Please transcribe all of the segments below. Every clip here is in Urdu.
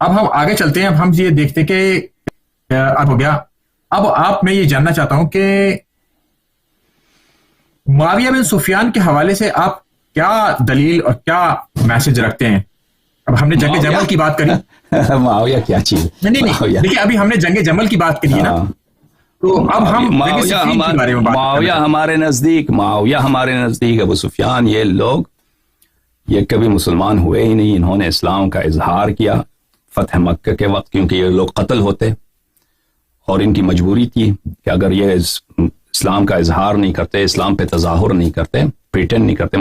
اب ہم آگے چلتے ہیں. اب ہم یہ دیکھتے کہ اب ہو گیا. اب آپ میں یہ جاننا چاہتا ہوں کہ معاویہ بن سفیان کے حوالے سے آپ کیا دلیل اور کیا میسج رکھتے ہیں؟ اب ہم نے جنگ جمل کی بات کری. معاویہ کیا چیز؟ نہیں دیکھیے ابھی ہم نے جنگ جمل کی بات کری ہے نا, تو اب ہم معاویہ ہمارے نزدیک ابو سفیان یہ لوگ یہ کبھی مسلمان ہوئے ہی نہیں. انہوں نے اسلام کا اظہار کیا فتح مکہ کے وقت, کیونکہ یہ لوگ قتل ہوتے اور ان کی مجبوری تھی کہ اگر یہ اسلام کا اظہار نہیں کرتے, اسلام پہ تظاہر نہیں کرتے, پریٹینڈ نہیں کرتے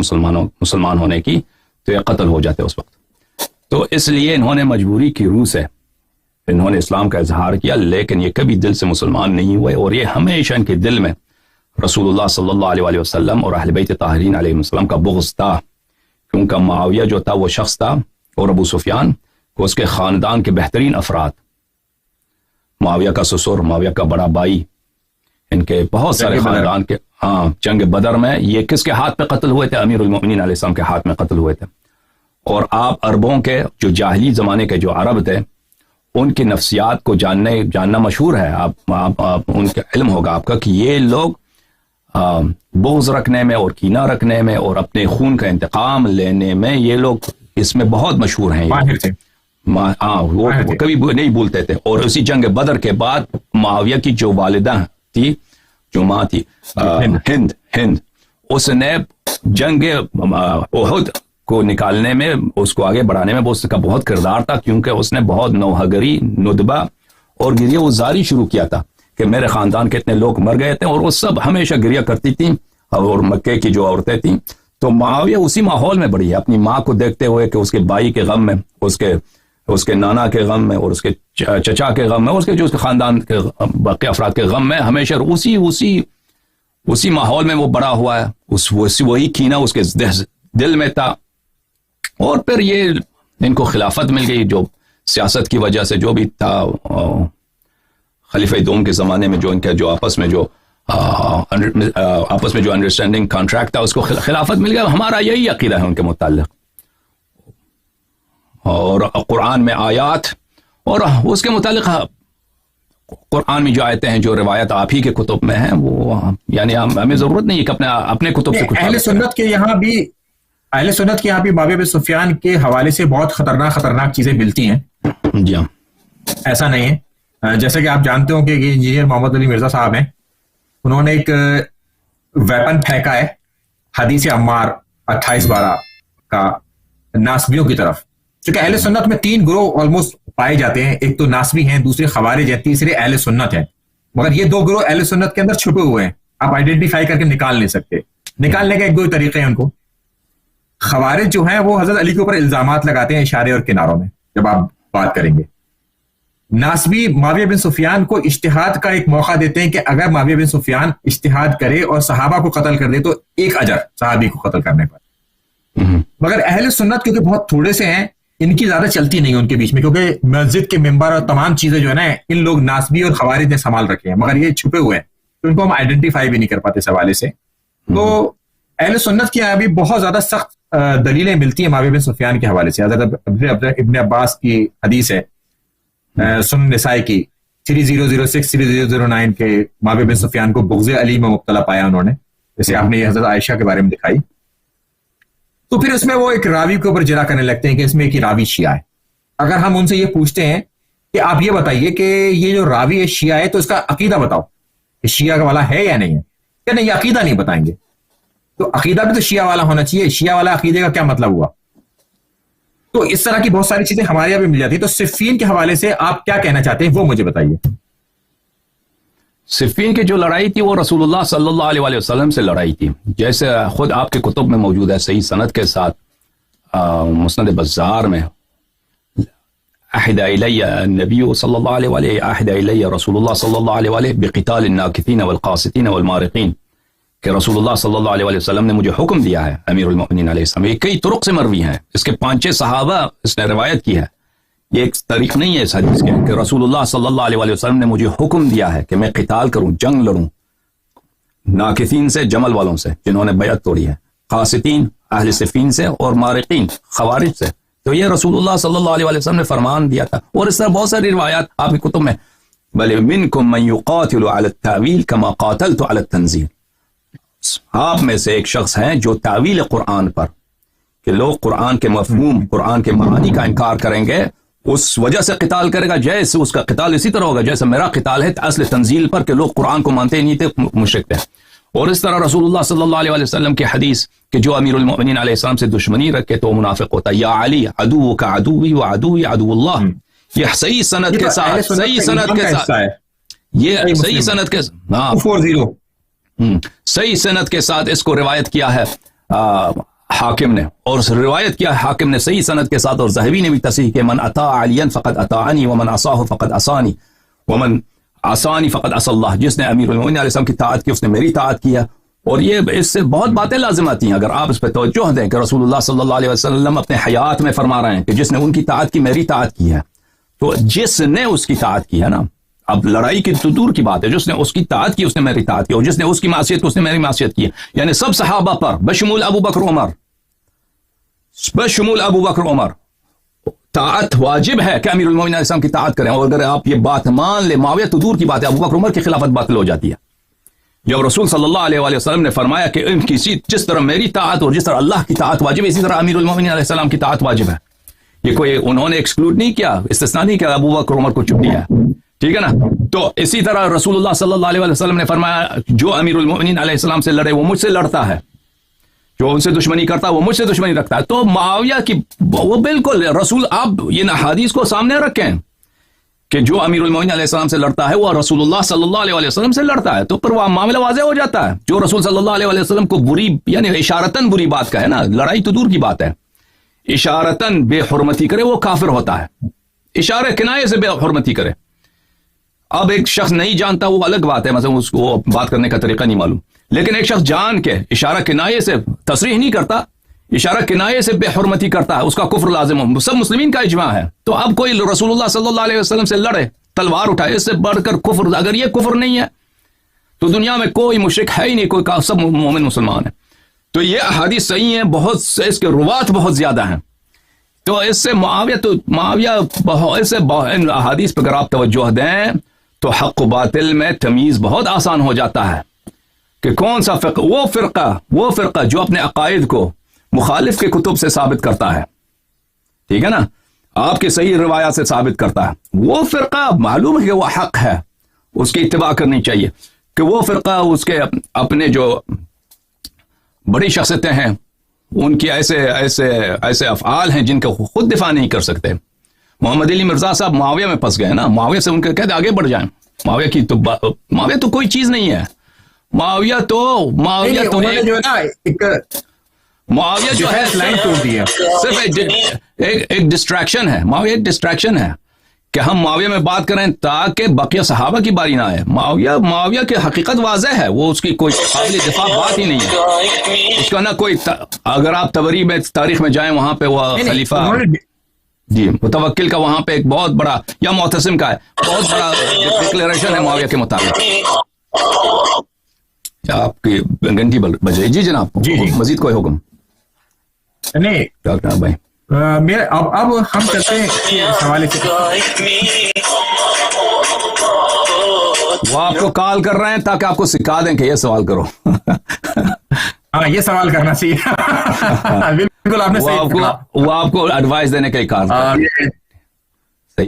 مسلمان ہونے کی, تو یہ قتل ہو جاتے اس وقت. تو اس لیے انہوں نے مجبوری کی روح سے انہوں نے اسلام کا اظہار کیا, لیکن یہ کبھی دل سے مسلمان نہیں ہوئے. اور یہ ہمیشہ ان کے دل میں رسول اللہ صلی اللہ علیہ وسلم اور اہل بیت طاہرین علیہ السلام کا بغض تھا, کیونکہ معاویہ جو تھا وہ شخص تھا, اور ابو سفیان کو اس کے خاندان کے بہترین افراد, معاویہ کا سسر, معاویہ کا بڑا بھائی, ان کے بہت سارے خاندان کے. جنگ بدر میں یہ کس کے ہاتھ پہ قتل ہوئے تھے؟ امیر المؤمنین علیہ السلام کے ہاتھ میں قتل ہوئے تھے. اور آپ عربوں کے جو جاہلی زمانے کے جو عرب تھے ان کی نفسیات کو جاننا مشہور ہے. آپ ان کا علم ہوگا آپ کا کہ یہ لوگ بغض رکھنے میں اور کینہ رکھنے میں اور اپنے خون کا انتقام لینے میں یہ لوگ اس میں بہت مشہور ہیں. وہ کبھی نہیں بھولتے تھے. اور اسی جنگ بدر کے بعد معاویہ کی جو والدہ تھی, جو ماں تھی ہند, اس نے جنگ احد کو نکالنے میں, اس کو آگے بڑھانے میں اس کا بہت کردار تھا, کیونکہ اس نے بہت نوحگری, ندبہ اور گریہ وزاری شروع کیا تھا کہ میرے خاندان کے اتنے لوگ مر گئے تھے, اور وہ سب ہمیشہ گریہ کرتی تھیں. اور مکے کی جو عورتیں تھیں, تو معاویہ اسی ماحول میں بڑھی ہے, اپنی ماں کو دیکھتے ہوئے کہ اس کے بھائی کے غم میں, اس کے نانا کے غم میں, اور اس کے چچا کے غم میں, اس کے خاندان کے باقی افراد کے غم میں, ہمیشہ اسی ماحول میں وہ بڑا ہوا ہے. وہی کینہ اس کے دل میں تھا. اور پھر یہ ان کو خلافت مل گئی, جو سیاست کی وجہ سے جو بھی تھا, خلیفہ دوم کے زمانے میں جو ان کا جو آپس میں جو انڈرسٹینڈنگ کانٹریکٹ تھا, اس کو خلافت مل گیا. ہمارا یہی عقیدہ ہے ان کے متعلق. اور قرآن میں آیات اور اس کے متعلق قرآن میں جو آیتیں ہیں, جو روایت آپ ہی کے کتب میں ہیں, وہ یعنی ہمیں ضرورت نہیں ہے کہ اپنے کتب سے کچھ. اہل سنت کے یہاں بھی معاویہ بن سفیان کے حوالے سے بہت خطرناک چیزیں ملتی ہیں. جی ہاں, ایسا نہیں ہے. جیسے کہ آپ جانتے ہو کہ انجینئر محمد علی مرزا صاحب ہیں, انہوں نے ایک ویپن پھینکا ہے حدیث عمار 28:12 کا ناسبیوں کی طرف. کیونکہ اہل سنت میں 3 گروہ آلموسٹ پائے جاتے ہیں, ایک تو ناسبی ہیں, دوسرے خوارج ہیں, تیسرے اہل سنت ہیں. مگر یہ 2 گروہ اہل سنت کے اندر چھپے ہوئے ہیں, آپ آئیڈینٹیفائی کر کے نکال نہیں سکتے. نکالنے کا 1-2 طریقے ہیں ان کو. خوارج جو ہیں وہ حضرت علی کے اوپر الزامات لگاتے ہیں اشارے اور کناروں میں, جب آپ بات کریں گے. ناسبی معاویہ بن سفیان کو اجتہاد کا ایک موقع دیتے ہیں کہ اگر معاویہ بن سفیان اجتہاد کرے اور صحابہ کو قتل کر دے تو 1 اجر صحابی کو قتل کرنے پر. مگر اہل سنت کیونکہ بہت تھوڑے سے ہیں, ان کی زیادہ چلتی نہیں ہے ان کے بیچ میں, کیونکہ مسجد کے ممبر اور تمام چیزیں جو ہے نا ان لوگ ناسبی اور خوارج نے سنبھال رکھے ہیں, مگر یہ چھپے ہوئے ہیں, تو ان کو ہم آئیڈینٹیفائی بھی نہیں کر پاتے اس حوالے سے. تو اہل سنت کی ابھی بہت زیادہ سخت دلیلیں ملتی ہیں معاویہ بن سفیان کے حوالے سے. حضرت ابن عباس کی حدیث ہے سنن نسائی کی 3006 3009 کے, معاویہ بن سفیان کو بغض علی میں مبتلا پایا انہوں نے, جیسے آپ نے حضرت عائشہ کے بارے میں دکھائی. تو پھر اس میں وہ ایک راوی کے اوپر جرا کرنے لگتے ہیں کہ اس میں ایک راوی شیعہ ہے. اگر ہم ان سے یہ پوچھتے ہیں کہ آپ یہ بتائیے کہ یہ جو راوی ہے شیعہ ہے, تو اس کا عقیدہ بتاؤ کہ شیعہ والا ہے یا نہیں ہے, کہ نہیں یہ عقیدہ نہیں بتائیں گے. تو عقیدہ بھی تو شیعہ والا ہونا چاہیے. شیعہ والا عقیدے کا کیا مطلب ہوا؟ تو اس طرح کی بہت ساری چیزیں ہمارے یہاں بھی مل جاتی ہیں. تو صفین کے حوالے سے آپ کیا کہنا چاہتے ہیں وہ مجھے بتائیے. صفین کی جو لڑائی تھی وہ رسول اللہ صلی اللہ علیہ وسلم سے لڑائی تھی, جیسے خود آپ کے کتب میں موجود ہے صحیح سند کے ساتھ. مسند بزار میں احد الی النبی صلی اللہ علیہ وآلہ احد الی رسول اللہ صلی اللہ علیہ وآلہ بقتال الناکثین والقاسطین والمارقین, کہ رسول اللہ صلی اللہ علیہ وسلم نے مجھے حکم دیا ہے, امیر المؤمنین علیہ السلام. یہ کئی طرق سے مروی ہیں, اس کے 5-6 صحابہ اس نے روایت کی ہے. یہ ایک طریق نہیں ہے اس حدیث کے کہ رسول اللہ صلی اللہ علیہ وسلم نے مجھے حکم دیا ہے کہ میں قتال کروں, جنگ لڑوں ناکثین سے, جمل والوں سے جنہوں نے بیعت توڑی ہے, قاسطین اہل صفین سے, اور مارقین خوارج سے, تو یہ رسول اللہ صلی اللہ علیہ وسلم نے فرمان دیا تھا. اور اس طرح بہت ساری روایات آپ کی کتب میں, بل منکم من یقاتل علی التاویل کما قاتلت علی التنزیل, آپ میں سے ایک شخص ہیں جو تعویل قرآن پر, کہ لوگ قرآن کے مفہوم, قرآن کے معانی کا انکار کریں گے, اس وجہ سے قتال کرے گا, جیسے اس کا قتال اسی طرح ہوگا جیسے میرا قتال ہے اصل تنزیل پر, کہ لوگ قرآن کو مانتے ہی نہیں تھے, مشرک تھے. اور اس طرح رسول اللہ صلی اللہ علیہ وسلم کی حدیث کہ جو امیر المؤمنین علیہ السلام سے دشمنی رکھے تو منافق ہوتا ہے. یا علی عدوک عدوی وعدوی عدو اللہ, یہ صحیح سند کے ساتھ, صحیح سند کے ساتھ, یہ صحیح سند کے صحیح سند کے ساتھ اس کو روایت کیا ہے حاکم نے, اور روایت کیا ہے حاکم نے صحیح سند کے ساتھ, اور ذہبی نے بھی تصحیح کہ من اطاع علیا فقد اطاعنی ومن عصاه فقد عصانی ومن عصانی فقد عصى اللہ, جس نے امیر المؤمنین علیہ السلام کی اطاعت کی اس نے میری اطاعت کیا. اور یہ اس سے بہت باتیں لازم آتی ہیں اگر آپ اس پہ توجہ دیں کہ رسول اللہ صلی اللہ علیہ وسلم اپنے حیات میں فرما رہے ہیں کہ جس نے ان کی اطاعت کی میری اطاعت کی ہے. تو جس نے اس کی اطاعت کی ہے نا, اب لڑائی کی تو دور کی بات ہے, جس نے اس کی اطاعت کی اس نے میری اطاعت کی, اور جس نے اس کی معصیت اس نے میری معصیت کی, یعنی سب صحابہ پر بشمول ابو بکر عمر, بشمول ابو بکر عمر طاعت واجب ہے کہ امیر المومنین علیہ السلام کی طاعت کریں. اور اگر آپ یہ بات مان لیں, معاویہ تو دور کی بات ہے, ابو بکر عمر کی خلافت باطل ہو جاتی ہے. جب رسول صلی اللہ علیہ وآلہ وسلم نے فرمایا کہ ان کسی جس طرح میری طاعت اور جس طرح اللہ کی طاعت واجب ہے اسی طرح امیر المومنین علیہ السلام کی طاعت واجب ہے, یہ کوئی انہوں نے ایکسکلوڈ نہیں کیا, استثناء نہیں کیا, ابو بکر عمر کو چپ دیا ہے, ٹھیک ہے نا. تو اسی طرح رسول اللہ صلی اللہ علیہ وسلم نے فرمایا جو امیر المؤمنین علیہ السلام سے لڑے وہ مجھ سے لڑتا ہے, جو ان سے دشمنی کرتا ہے وہ مجھ سے دشمنی رکھتا ہے. تو معاویہ کی وہ بالکل رسول, آپ یہ حدیث کو سامنے رکھیں کہ جو امیر المؤمنین علیہ السلام سے لڑتا ہے وہ رسول اللہ صلی اللہ علیہ وسلم سے لڑتا ہے, تو پھر وہ معاملہ واضح ہو جاتا ہے. جو رسول صلی اللہ علیہ وسلم کو بری یعنی اشارتاً بری بات کہے نا, لڑائی تو دور کی بات ہے, اشارتاً بے حرمتی کرے وہ کافر ہوتا ہے, اشارے کنایے سے بے حرمتی کرے. اب ایک شخص نہیں جانتا وہ الگ بات ہے, مثلا اس کو بات کرنے کا طریقہ نہیں معلوم, لیکن ایک شخص جان کے اشارہ کنایے سے تصریح نہیں کرتا, اشارہ کنایے سے بے حرمتی کرتا ہے, اس کا کفر لازم ہو, سب مسلمین کا اجماع ہے. تو اب کوئی رسول اللہ صلی اللہ علیہ وسلم سے لڑے, تلوار اٹھائے, اس سے بڑھ کر کفر, اگر یہ کفر نہیں ہے تو دنیا میں کوئی مشرک ہے ہی نہیں, کوئی سب مومن مسلمان ہے. تو یہ احادیث صحیح ہیں, بہت سے اس کے روات بہت زیادہ ہیں. تو اس سے معاویہ اس سے ان احادیث پہ اگر آپ توجہ دیں تو حق و باطل میں تمیز بہت آسان ہو جاتا ہے کہ کون سا وہ فرقہ جو اپنے عقائد کو مخالف کے کتب سے ثابت کرتا ہے, ٹھیک ہے نا, آپ کے صحیح روایات سے ثابت کرتا ہے, وہ فرقہ معلوم ہے کہ وہ حق ہے, اس کی اتباع کرنی چاہیے. کہ وہ فرقہ اس کے اپنے جو بڑی شخصیتیں ہیں ان کی ایسے افعال ہیں جن کا خود دفاع نہیں کر سکتے. محمد علی مرزا صاحب معاویہ میں پھنس گئے نا, معاویہ سے ان کے کہتے آگے بڑھ جائیں, معاویہ تو کوئی چیز نہیں ہے, معاویہ تو جو ہے صرف ایک ڈسٹریکشن ہے, معاویہ ایک ڈسٹریکشن ہے کہ ہم معاویہ میں بات کریں تاکہ بقیہ صحابہ کی باری نہ آئے. معاویہ کی حقیقت واضح ہے, وہ اس کی کوئی قابل دفاع بات ہی نہیں ہے, اس کا نہ کوئی, اگر آپ تبری میں تاریخ میں جائیں وہاں پہ وہ خلیفہ جی متوکل کا وہاں پہ ایک بہت بڑا, یا معتصم کا ہے, بہت بڑا ڈکلیریشن ہے معاویہ کے مطابق. آپ کی گھنٹی بج رہی, جی جناب, جی مزید کوئی حکم نہیں ڈاکٹر بھائی. اب ہم چلتے ہیں اس حوالے سے, وہ آپ کو کال کر رہے ہیں تاکہ آپ کو سکھا دیں کہ یہ سوال کرو. ہاں یہ سوال کرنا چاہیے, بالکل آپ نے صحیح کہا, وہ آپ کو ایڈوائس دینے کے لیے کہا.